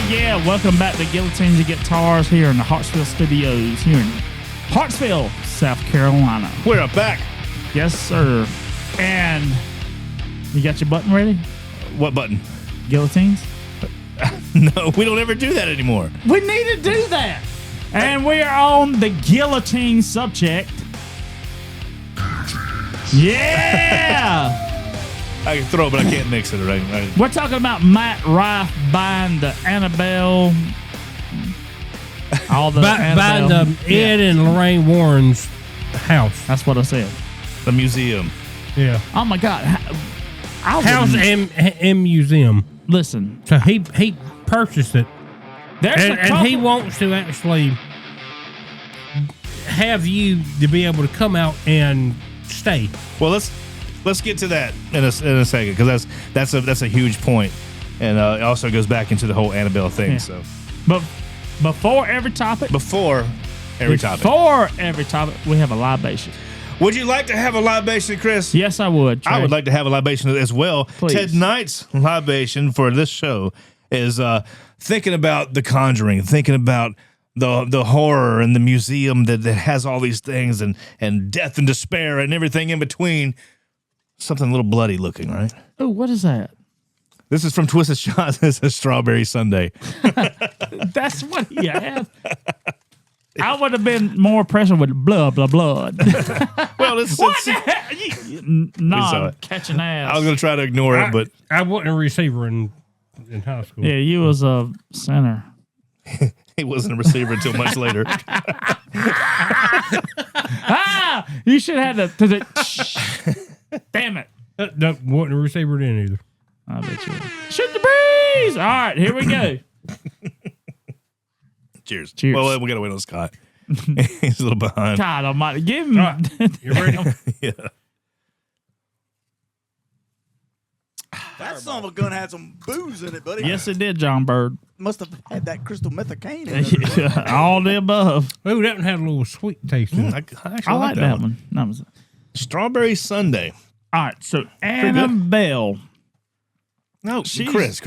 Yeah, welcome back to Guillotines and Guitars here in the Hartsville Studios here in Hartsville, South Carolina. We're back. Yes, sir. And you got your button ready? What button? Guillotines? No, we don't ever do that anymore. We need to do that. And we are on the guillotine subject. Yeah! I can throw it, but I can't mix it. Right? We're talking about Matt Rife buying the Annabelle. All the buying the Ed and Lorraine Warren's house. That's what I said. The museum. Yeah. Oh my God. House and museum. Listen. So he purchased it. And he wants to actually have you to be able to come out and stay. Well, let's get to that in a second, because that's a huge point, and it also goes back into the whole Annabelle thing. Yeah. So, but before every topic, we have a libation. Would you like to have a libation, Chris? Yes, I would. Trey. I would like to have a libation as well. Please. Tonight's libation for this show is thinking about The Conjuring, thinking about the horror and the museum that has all these things and death and despair and everything in between. Something a little bloody looking, right? Oh, what is that? This is from Twisted Shots. This is Strawberry Sundae. That's what you have. I would have been more impressive with blood. Well, it's what the hell? No, catching ass. I was going to try to ignore it, but I wasn't a receiver in high school. Yeah, you was a center. He wasn't a receiver until much later. You should have the damn it. That wasn't a receiver then either. I bet you would. Shoot the breeze. All right, here we go. Cheers. Well, we got to wait on Scott. He's a little behind. God almighty. Give him. Right. You ready? Yeah. That son of a gun had some booze in it, buddy. Yes, it did, John Bird. Must have had that crystal methacaine in it. All the above. Oh, that one had a little sweet taste in it. I actually I like that one. That was Strawberry Sundae. all right. So Annabelle. No, Chris.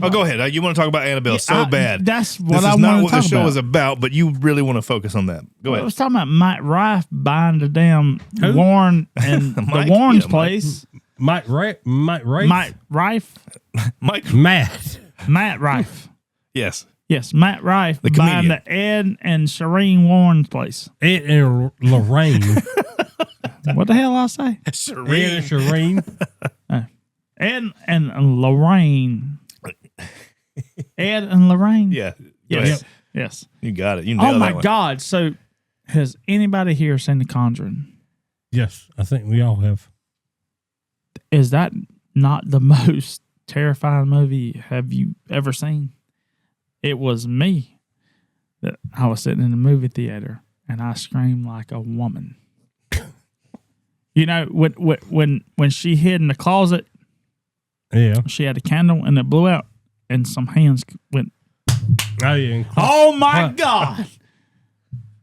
Oh, go ahead. You want to talk about Annabelle bad. That's what this I is not want what to the talk show about. is about, but you really want to focus on that. Go I ahead. was talking about Matt Rife buying the damn Warren and the Warren's place. Matt Rife? Matt Rife? Matt Rife. Yes. Yes, Matt Rife the buying comedian. the Ed and Shireen Warren's place. Ed and Lorraine. What the hell I say? Shireen. Ed and Lorraine. Ed and Lorraine? Yeah. Yes. Yes. You got it. You Oh nailed my that one. God. So has anybody here seen The Conjuring? Yes, I think we all have. Is that not the most terrifying movie have you ever seen? It was me that I was sitting in the movie theater and I screamed like a woman. You know, when she hid in the closet, Yeah. she had a candle and it blew out and some hands went. Oh, yeah. Oh my God.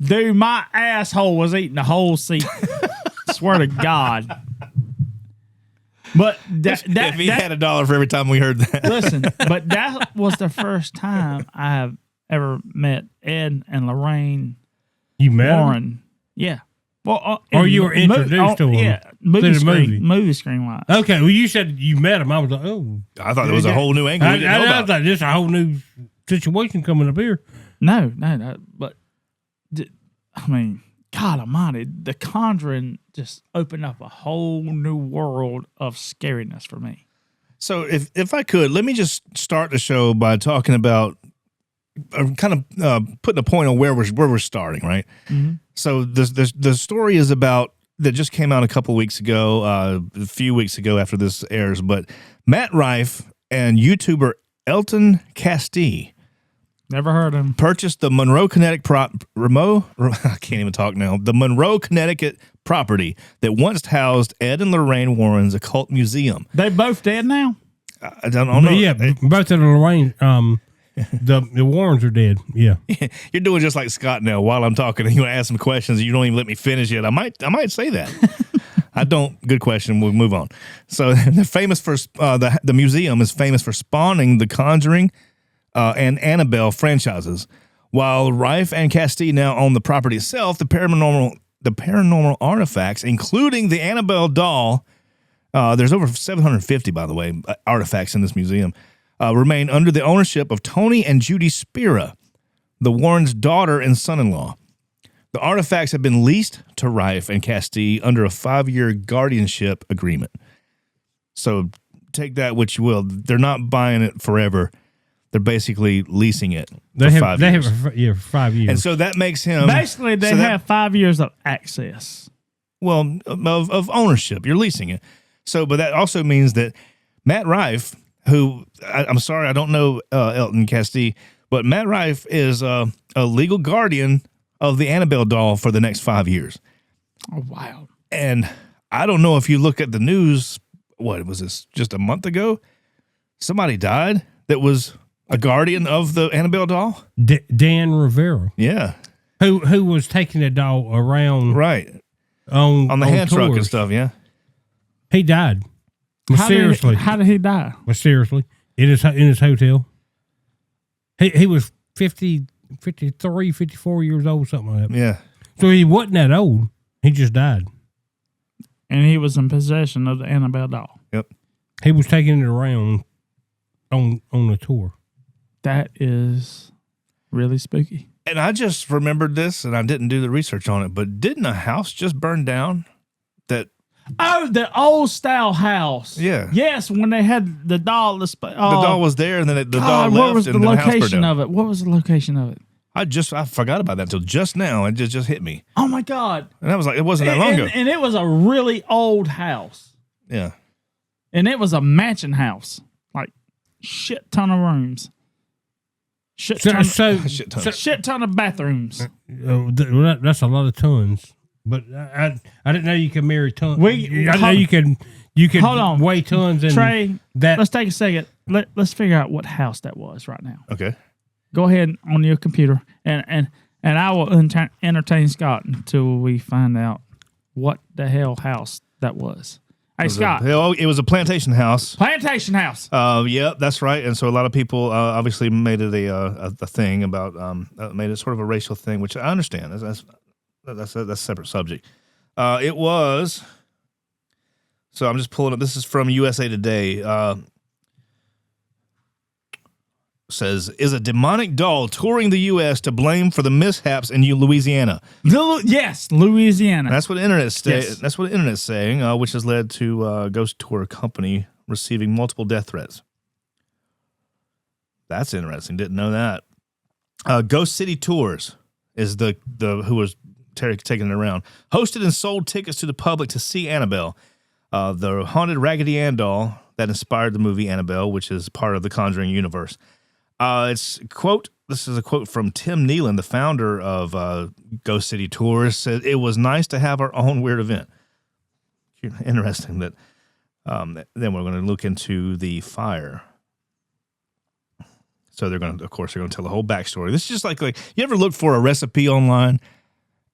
Dude, my asshole was eating the whole seat. Swear to God. But if he had $1 for every time we heard that. Listen, but that was the first time I have ever met Ed and Lorraine You met him? Warren. Yeah. Well, Or you were introduced to him? Yeah, movie screen wise. Okay, well, you said you met him. I was like, oh. I thought there was a whole new angle we didn't know I about. was like, this is a whole new situation coming up here. No, but I mean, God Almighty, The Conjuring just opened up a whole new world of scariness for me. So if I could, let me just start the show by talking about kind of putting a point on where we're starting, right? Mm-hmm. So the story is about that just came out a couple weeks ago, a few weeks ago after this airs, but Matt Rife and YouTuber Elton Castee Never heard of him. purchased the Monroe, Connecticut I can't even talk now. The Monroe, Connecticut property that once housed Ed and Lorraine Warren's Occult Museum. They both dead now? I don't know. But yeah, both of the Lorraine, the Warrens are dead. Yeah. You're doing just like Scott now. While I'm talking, and you want to ask some questions, and you don't even let me finish yet. I might say that. I don't. Good question. We'll move on. So they're famous for the museum is famous for spawning The Conjuring, and Annabelle franchises. While Rife and Castee now own the property itself, the paranormal artifacts, including the Annabelle doll, there's over 750, by the way, artifacts in this museum, remain under the ownership of Tony and Judy Spira, the Warrens' daughter and son-in-law. The artifacts have been leased to Rife and Castee under a 5-year guardianship agreement. So take that which you will. They're not buying it forever. They're basically leasing it for 5 years. For 5 years. And so that makes him... Basically, they have 5 years of access. Well, of ownership. You're leasing it. So, but that also means that Matt Rife, who, I'm sorry, I don't know Elton Castee, but Matt Rife is a legal guardian of the Annabelle doll for the next 5 years. Oh, wow. And I don't know if you look at the news, what was this, just a month ago? Somebody died that was a guardian of the Annabelle doll? Dan Rivera. Yeah. Who was taking the doll around. Right. On the hand truck and tours. stuff, yeah. He died. Mysteriously. How did he die? Mysteriously. In his hotel. He was 53, 54 years old, something like that. Yeah. So he wasn't that old. He just died. And he was in possession of the Annabelle doll. Yep. He was taking it around on a tour. That is really spooky. And I just remembered this, and I didn't do the research on it, but didn't a house just burn down? Oh, the old style house. Yeah. Yes, when they had the doll. The doll was there, and then the doll left, what was the and then the house burned location down. of it? What was the location of it? I forgot about that until just now. It just hit me. Oh, my God. And I was like, it wasn't that long ago. And it was a really old house. Yeah. And it was a mansion house. Like, shit ton of rooms. Shit ton of bathrooms. That's a lot of tons. But I didn't know you could marry tons. I know you can hold on. weigh tons. And Trey, that. Let's take a second. Let's figure out what house that was right now. Okay. Go ahead on your computer, and I will entertain Scott until we find out what the hell house that was. Hey, Scott. It was a plantation house. Plantation house. Yeah, that's right. And so a lot of people obviously made it a thing about made it sort of a racial thing, which I understand. That's a separate subject. It was. So I'm just pulling up. This is from USA Today. Says, is a demonic doll touring the U.S. to blame for the mishaps in Louisiana? Yes, Louisiana. That's what the internet's Yes. That's what the internet's saying, which has led to a ghost tour company receiving multiple death threats. That's interesting. Didn't know that. Ghost City Tours is the who was taking it around. Hosted and sold tickets to the public to see Annabelle, the haunted Raggedy Ann doll that inspired the movie Annabelle, which is part of the Conjuring universe. This is a quote from Tim Nealon, the founder of Ghost City Tours, said, it was nice to have our own weird event. Interesting that then we're going to look into the fire. So they're going to tell the whole backstory. This is just like you ever look for a recipe online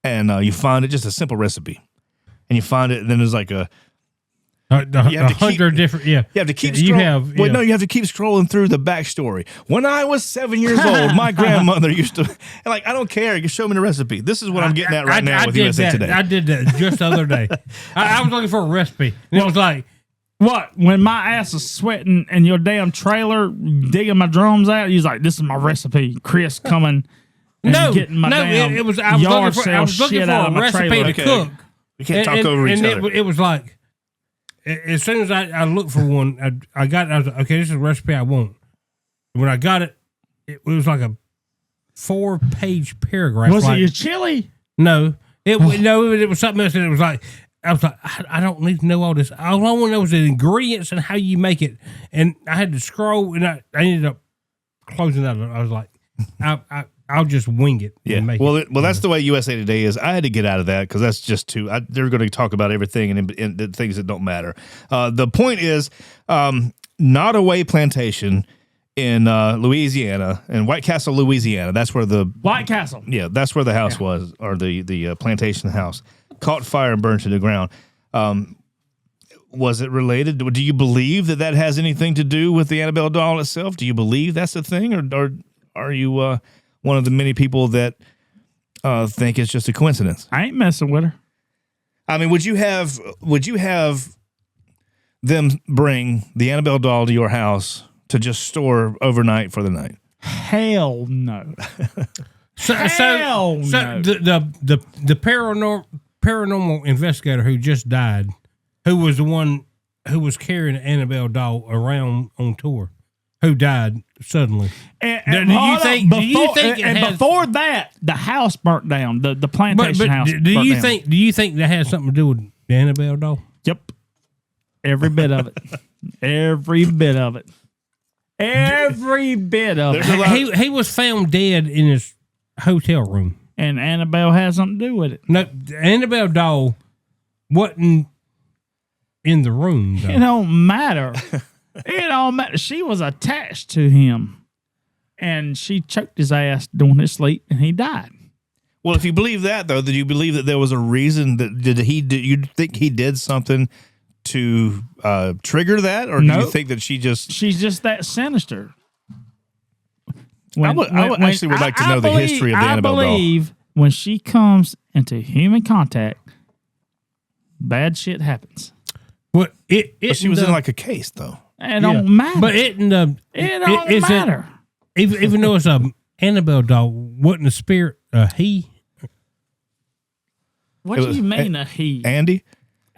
and you find it, just a simple recipe, and you find it, and then there's like a 100 different, yeah. You have to keep scrolling. No, you have to keep scrolling through the backstory. When I was 7 years old, my grandmother used to, and I don't care. You show me the recipe. This is what I'm getting at right now with USA Today. I did that just the other day. I was looking for a recipe, and it was like, what? When my ass is sweating in your damn trailer, digging my drums out, he's like, this is my recipe. Chris coming and getting my damn it was, I was yard looking sale for shit out of my recipe trailer. to cook. We can't talk over each other. It was like, as soon as I looked for one, I was like, okay, this is a recipe I want. When I got it, it was like a 4-page paragraph. Was it your chili? No. It was something else, and it was like, I was like, I don't need to know all this. All I want to know is the ingredients and how you make it. And I had to scroll, and I ended up closing that. I was like, I'll just wing it. Yeah. And make it. That's the way USA Today is. I had to get out of that because that's just too. They're going to talk about everything and the things that don't matter. The point is, Nottoway Plantation in Louisiana, in White Castle, Louisiana. That's where the White Castle. Yeah, that's where the house was, or the plantation house caught fire and burned to the ground. Was it related? Do you believe that has anything to do with the Annabelle doll itself? Do you believe that's the thing, or are you one of the many people that think it's just a coincidence? I ain't messing with her. I mean, would you have them bring the Annabelle doll to your house to just store overnight for the night? Hell no. So no. the paranormal investigator who just died, who was the one who was carrying the Annabelle doll around on tour, who died suddenly. Do you think before that, the house burnt down, the plantation house? Do you think that has something to do with the Annabelle doll? Yep, every bit of it. Every bit of it. Every bit of it. He was found dead in his hotel room. And Annabelle has something to do with it. No, the Annabelle doll wasn't in the room, though. It don't matter. It don't matter. She was attached to him. And she choked his ass during his sleep, and he died. Well, if you believe that, though, do you believe that there was a reason that you think he did something to trigger that, or do you think that she's just that sinister? I would actually like to know the history of the Annabelle doll. I believe when she comes into human contact, bad shit happens. Well, but she was in like a case, though. It don't matter. But it don't matter. Even though it's a Annabelle doll, wasn't a spirit he? What do you mean a he? Andy?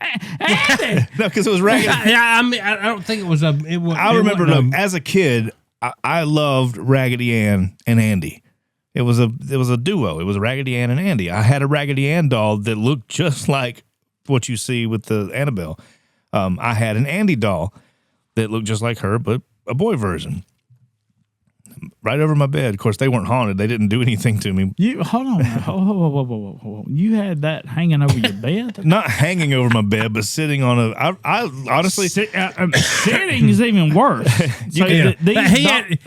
Andy! No, because it was Raggedy. I mean, I don't think it was a. I remember as a kid, I loved Raggedy Ann and Andy. It was a duo. It was Raggedy Ann and Andy. I had a Raggedy Ann doll that looked just like what you see with the Annabelle. I had an Andy doll that looked just like her, but a boy version. Right over my bed. Of course, they weren't haunted. They didn't do anything to me. Hold on. Whoa. You had that hanging over your bed? Not hanging over my bed, but sitting on a. I honestly sitting is even worse. So he had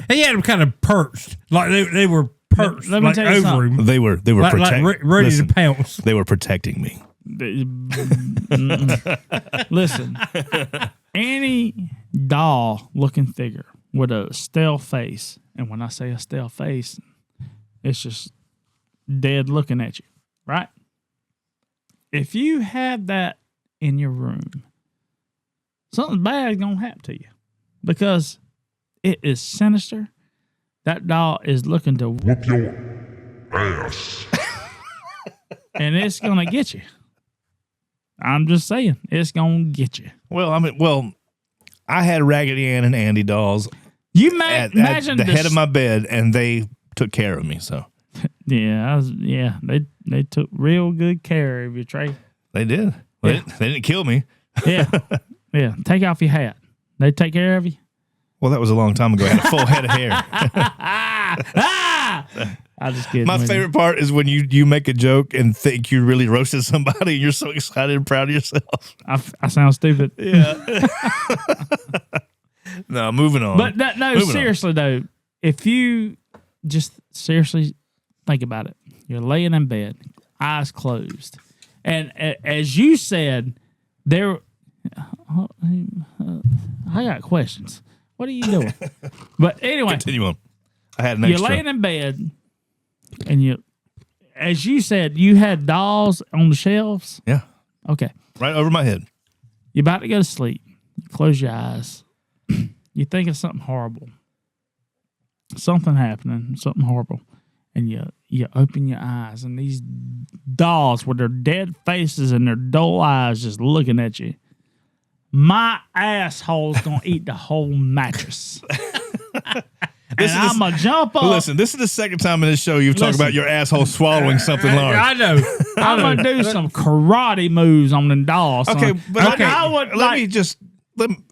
them kind of perched, like they were perched, let me tell you over something. him. They were ready to pounce. They were protecting me. Listen, any doll-looking figure with a stale face, and when I say a stale face, it's just dead looking at you, right? If you have that in your room, something bad is going to happen to you because it is sinister. That doll is looking to whoop your ass. And it's going to get you. I'm just saying, it's going to get you. Well, I had Raggedy Ann and Andy dolls. Imagine at the head of my bed, and they took care of me. So they took real good care of you, Trey. They did. They didn't kill me. Yeah. Take off your hat. They take care of you. Well, that was a long time ago. I had a full head of hair. I just kidding. My favorite part is when you make a joke and think you really roasted somebody, and you're so excited and proud of yourself. I sound stupid. Yeah. No, moving on. But seriously though, if you just seriously think about it, you're laying in bed, eyes closed, and as you said, I got questions. What are you doing? But anyway, continue on. I had an extra. You're laying in bed, and as you said, you had dolls on the shelves. Yeah. Okay. Right over my head. You're about to go to sleep. You close your eyes. You think of something horrible. Something happening, something horrible. And you open your eyes, and these dolls with their dead faces and their dull eyes just looking at you. My asshole's going to eat the whole mattress. I'm going to jump up. Listen, this is the second time in this show you've talked about your asshole swallowing something large. I know. I'm going to do some karate moves on the dolls. Okay, but I got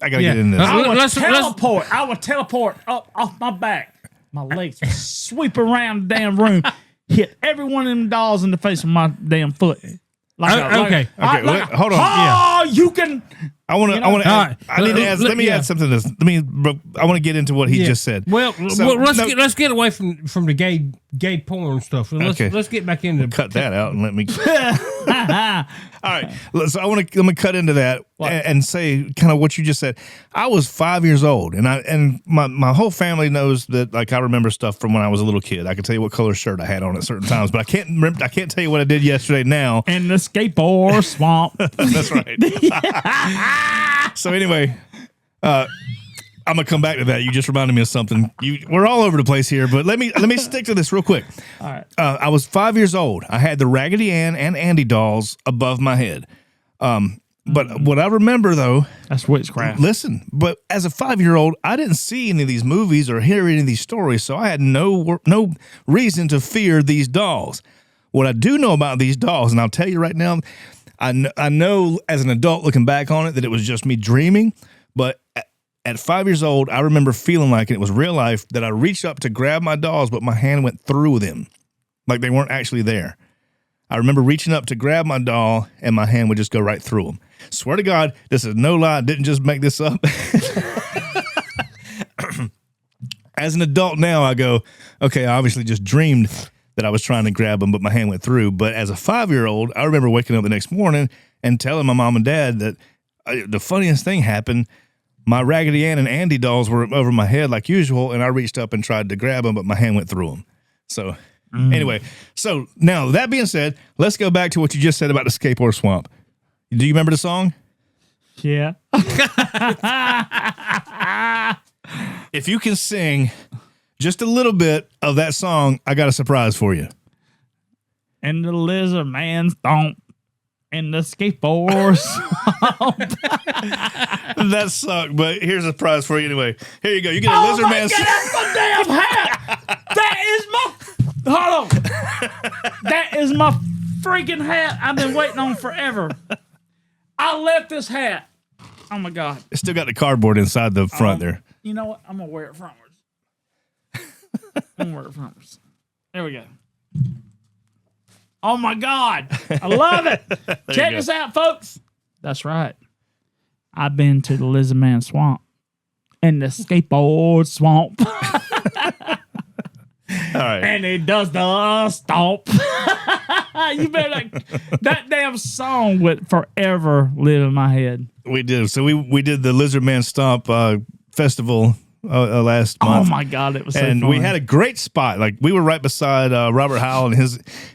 to get in this. I would teleport up off my back. My legs sweep around the damn room, hit every one of them dolls in the face with my damn foot. Okay. Hold on. Oh, you can. I want to. You know- I want to. All right. I need to add. Let me add something to this. I want to get into what he just said. Well, So, let's get away from the gay porn stuff. And Okay. Let's get back into cut that out and let me. All right. So I'm gonna cut into that and say kind of what you just said. I was 5 years old, and my whole family knows that. Like, I remember stuff from when I was a little kid. I can tell you what color shirt I had on at certain times, but I can't remember. I can't tell you what I did yesterday now. In the skateboard swamp. That's right. So anyway, I'm gonna come back to that. You just reminded me of something. We're all over the place here, but let me stick to this real quick. All right. I was 5 years old. I had the Raggedy Ann and Andy dolls above my head. But what I remember though, That's witchcraft. listen. But as a 5-year-old, I didn't see any of these movies or hear any of these stories, so I had no reason to fear these dolls. What I do know about these dolls, and I'll tell you right now, I know as an adult looking back on it that it was just me dreaming, but at 5 years old, I remember feeling like it was real life, that I reached up to grab my dolls, but my hand went through them, like they weren't actually there. I remember reaching up to grab my doll, and my hand would just go right through them. Swear to God, this is no lie. I didn't just make this up. As an adult now, I go, okay, I obviously just dreamed that I was trying to grab them, but my hand went through. But as a 5-year-old, I remember waking up the next morning and telling my mom and dad that the funniest thing happened. My Raggedy Ann and Andy dolls were over my head like usual, and I reached up and tried to grab them, but my hand went through them. So anyway, so now that being said, let's go back to what you just said about the skateboard swamp. Do you remember the song? Yeah. If you can sing just a little bit of that song, I got a surprise for you. And the lizard man stomp. And the skateboard swamp. That sucked, but here's a prize for you anyway. Here you go. You get a lizard man. God, that's my damn hat. That is my. Hold on. That is my freaking hat I've been waiting on forever. I left this hat. Oh my God. It's still got the cardboard inside the front there. You know what? I'm going to wear it frontwards. I'm going to wear it frontwards. There we go. Oh my God. I love it. Check this out, folks. That's right. I've been to the Lizard Man Swamp and the skateboard swamp. All right. And it does the stomp. You better that damn song would forever live in my head. We did. So we did the Lizard Man Stomp festival last month. Oh my God, it was so and fun. we had a great spot. Like, we were right beside Robert Howell and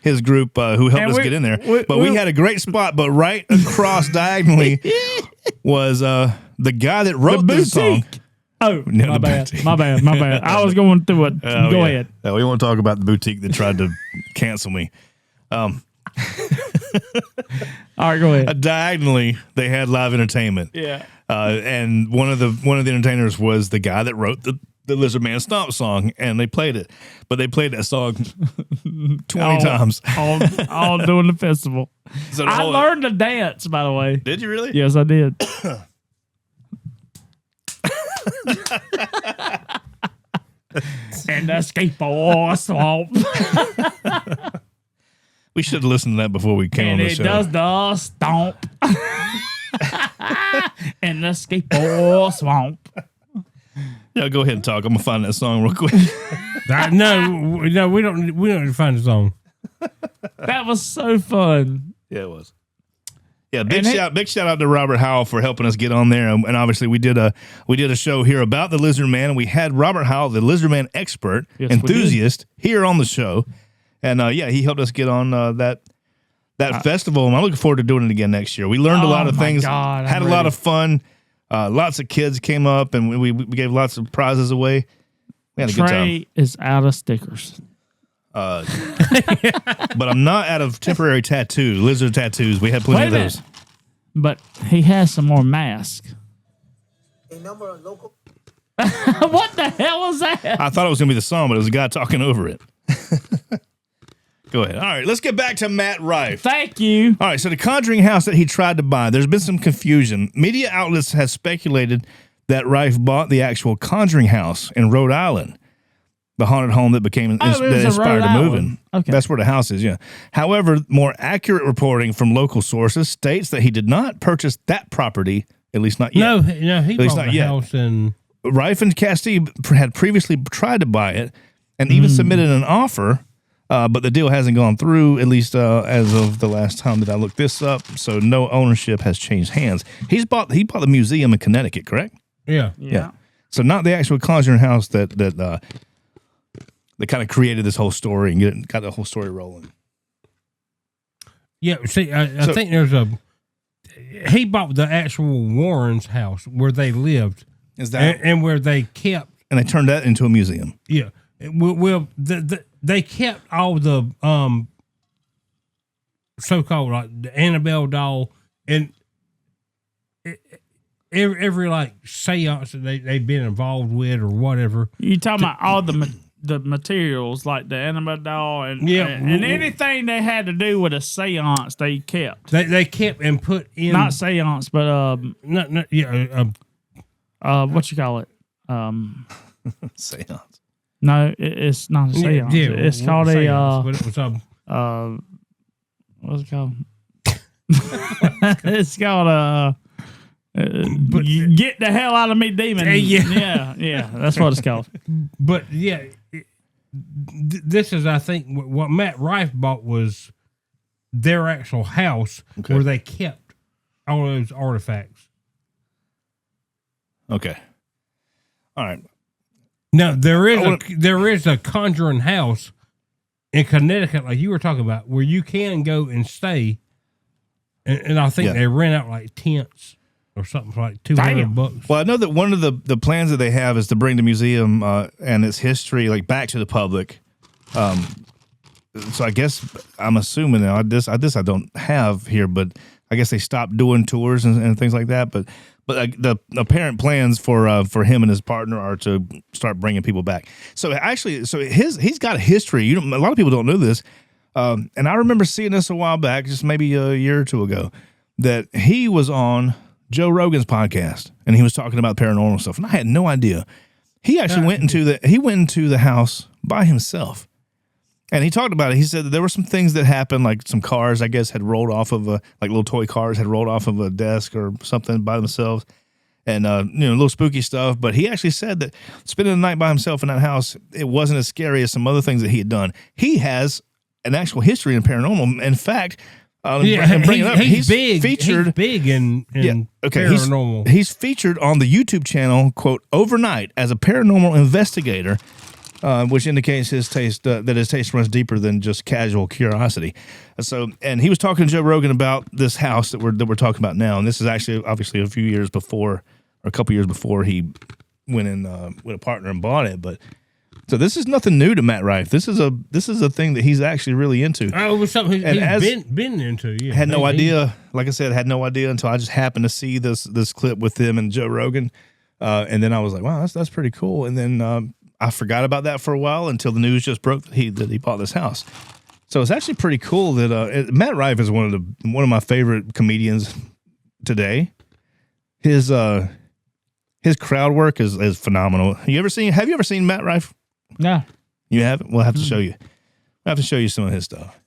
his group who helped us get in there. But we had a great spot. But right across diagonally was the guy that wrote the song. Oh, No, my the bad. boutique. My bad. My bad. I was going through it. Oh, Go yeah. ahead. We won't talk about the boutique that tried to cancel me. All right, go ahead. Diagonally, they had live entertainment. Yeah. And one of the entertainers was the guy that wrote the Lizard Man Stomp song, and they played it. But they played that song 20 times. all doing the festival. So I learned to dance, by the way. Did you really? Yes, I did. And the skateboard swamp. We should have listened to that before we came And on the it show. does the stomp. And the skateboard swamp. Yeah, go ahead and talk. I'm gonna find that song real quick. No, we don't need to find the song. That was so fun. Yeah, it was. Yeah, big shout out to Robert Howell for helping us get on there, and obviously we did a show here about the Lizard Man, and we had Robert Howell, the Lizard Man expert, Yes, we enthusiast, here on the show, and he helped us get on that festival, and I'm looking forward to doing it again next year. We learned a lot of things, God, had a lot of fun. Lots of kids came up, and we gave lots of prizes away. We had a good time. Trey is out of stickers. But I'm not out of temporary tattoos, lizard tattoos. We had plenty of those. But he has some more masks. A number of local. What the hell was that? I thought it was going to be the song, but it was a guy talking over it. Go ahead. All right, let's get back to Matt Rife. Thank you. All right, so the Conjuring house that he tried to buy, there's been some confusion. Media outlets have speculated that Rife bought the actual Conjuring house in Rhode Island, the haunted home that became that inspired the movie. Okay. That's where the house is, yeah. However, more accurate reporting from local sources states that he did not purchase that property At least not yet. No, he least bought not the yet. house and Rife and Castee had previously tried to buy it and even submitted an offer, but the deal hasn't gone through, at least as of the last time that I looked this up. So no ownership has changed hands. He bought the museum in Connecticut, correct? yeah. Yeah. So not the actual Conjuring house that kind of created this whole story and got the whole story rolling. Yeah, see, I think there's he bought the actual Warren's house where they lived. Is that and where they kept. and they turned that into a museum. Yeah. Well, they kept all the so-called like the Annabelle doll and every like seance that they've been involved with or whatever. You talking about all the materials like the Annabelle doll and Yeah. and anything they had to do with a seance they kept. They kept and put in Not seance, but what you call it? Seance. No, it's not a seance. It's called seance, but it was what's it called? It's called you get the hell out of me, demon. Yeah, that's what it's called. But yeah, this is, I think, what Matt Rife bought was their actual house where they kept all those artifacts. Okay. All right. Now there is a Conjuring house in Connecticut, like you were talking about, where you can go and stay, and I think they rent out like tents or something for like $200. Well, I know that one of the plans that they have is to bring the museum and its history like back to the public. So I guess I'm assuming now this I don't have here, but I guess they stopped doing tours and things like that. But the apparent plans for him and his partner are to start bringing people back. So actually, he's got a history. A lot of people don't know this, and I remember seeing this a while back, just maybe a year or two ago, that he was on Joe Rogan's podcast and he was talking about paranormal stuff, and I had no idea. He actually went into the house by himself. And he talked about it. He said that there were some things that happened, like some cars, I guess, had rolled off of like little toy cars had rolled off of a desk or something by themselves, and little spooky stuff. But he actually said that spending the night by himself in that house, it wasn't as scary as some other things that he had done. He has an actual history in paranormal. In fact, he's big. Featured, he's big in paranormal. He's featured on the YouTube channel, quote, overnight as a paranormal investigator. Which indicates his taste that his taste runs deeper than just casual curiosity. So, and he was talking to Joe Rogan about this house that we're talking about now, and this is actually obviously a couple years before he went in with a partner and bought it. But so this is nothing new to Matt Rife. This is a thing that he's actually really into. Oh, it was something he's been into. Yeah, had no idea. Like I said, had no idea until I just happened to see this clip with him and Joe Rogan, and then I was like, wow, that's pretty cool. And then I forgot about that for a while until the news just broke that he bought this house. So it's actually pretty cool that Matt Rife is one of my favorite comedians today. His crowd work is phenomenal. Have you ever seen Matt Rife? No. You haven't? We'll have to show you. We'll have to show you some of his stuff.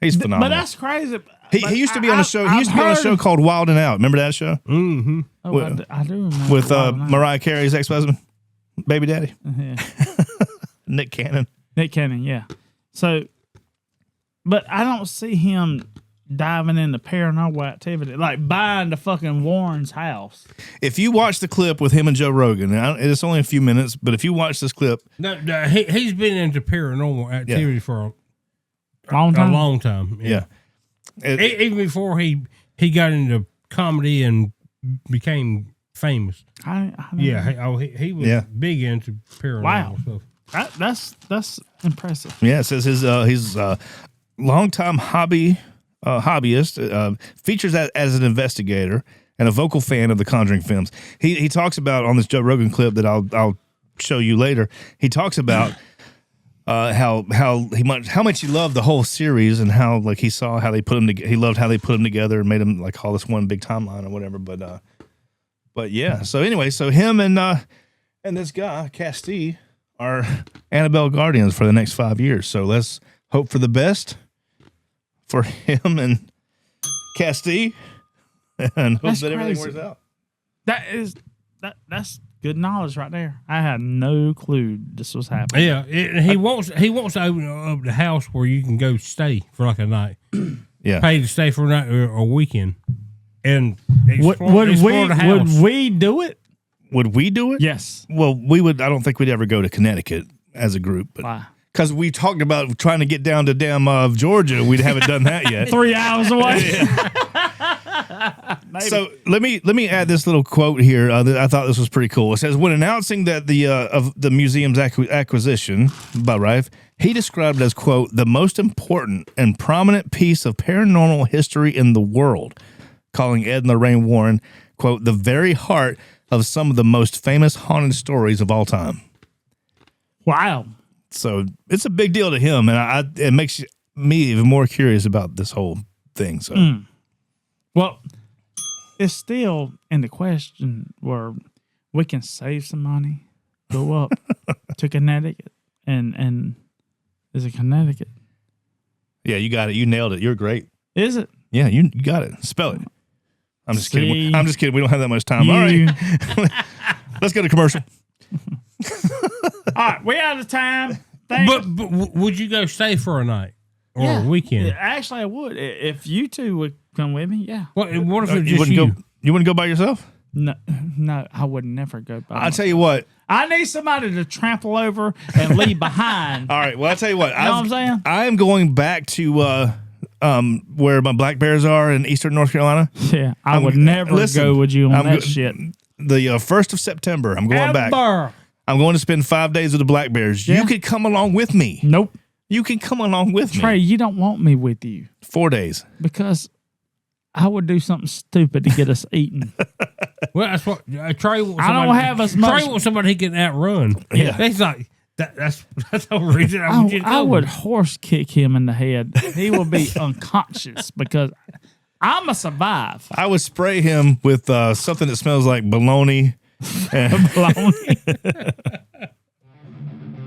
He's phenomenal. But that's crazy. He used to be on a show. He used to be on a show called Wild and Out. Remember that show? Mm-hmm. Oh, I do remember. With Mariah Carey's ex-husband, baby daddy, Nick Cannon. Nick Cannon, yeah. So, but I don't see him diving into paranormal activity, like buying the fucking Warren's house. If you watch the clip with him and Joe Rogan, it's only a few minutes, but if you watch this clip, no, he's been into paranormal activity for a long time. Yeah. Even before he got into comedy and became famous. He was big into paranormal stuff. That's impressive. Yeah, it says he's a longtime hobbyist, features as an investigator and a vocal fan of the Conjuring films. He talks about on this Joe Rogan clip that I'll show you later. He talks about how much he loved the whole series and how like he saw how they put them together. He loved how they put them together and made them like all this one big timeline or whatever. But yeah. So anyway, so him and this guy Castee are Annabelle guardians for the next 5 years. So let's hope for the best for him and Castee. and hope That's that everything crazy. works out. That's good knowledge right there. I had no clue this was happening. Yeah, he wants to open up the house where you can go stay for like a night. Yeah. Pay to stay for a night or a weekend, and Would explore the house. we do it? Would we do it? Yes. Well, we would. I don't think we'd ever go to Connecticut as a group, but Why? because we talked about trying to get down to damn Georgia, we haven't done that yet. 3 hours away. So let me add this little quote here. I thought this was pretty cool. It says, when announcing that of the museum's acquisition by Rife, he described it as, quote, the most important and prominent piece of paranormal history in the world, calling Ed and Lorraine Warren, quote, the very heart of some of the most famous haunted stories of all time. Wow. So it's a big deal to him, and it makes me even more curious about this whole thing. So. Well, it's still in the question where we can save some money, go up to Connecticut, and is it Connecticut? Yeah, you got it. You nailed it. You're great. Is it? Yeah, you got it. Spell it. I'm just kidding. I'm just kidding. We don't have that much time. You- All right. Let's go to commercial. All right, we out of time. Thanks. But would you go stay for a night or a weekend? Yeah, actually, I would if you two would come with me. Yeah. What if it You just wouldn't go. You wouldn't go by yourself? No, I would never go by. I'll tell you what. I need somebody to trample over and leave behind. All right. Well, I'll tell you what. You know what I'm saying? I am going back to where my black bears are in eastern North Carolina. Yeah, I would never go with you on that shit. The 1st of September, I'm going back. Ever. I'm going to spend 5 days with the black bears. Yeah. You could come along with me. Nope. You can come along with Trey, me. you don't want me with you 4 days. because I would do something stupid to get us eaten. Well, that's what Trey wants. I don't have as much. Trey wants somebody he can outrun. Yeah. He's like that's the whole reason I would. I would horse kick him in the head. He will be unconscious because I'm a survive. I would spray him with something that smells like bologna.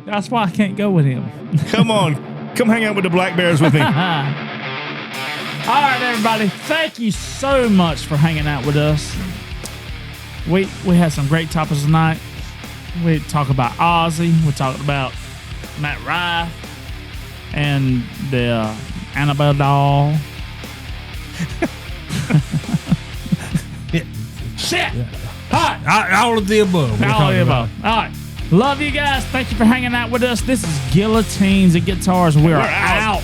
That's why I can't go with him. Come on. Come hang out with the black bears with me. All right, everybody. Thank you so much for hanging out with us. We had some great topics tonight. We talk about Ozzy. We talked about Matt Rife and the Annabelle doll. Shit. All right. all of the above. We're All talking of the about. above. All right. Love you guys. Thank you for hanging out with us. This is Guillotines and Guitars. We're out.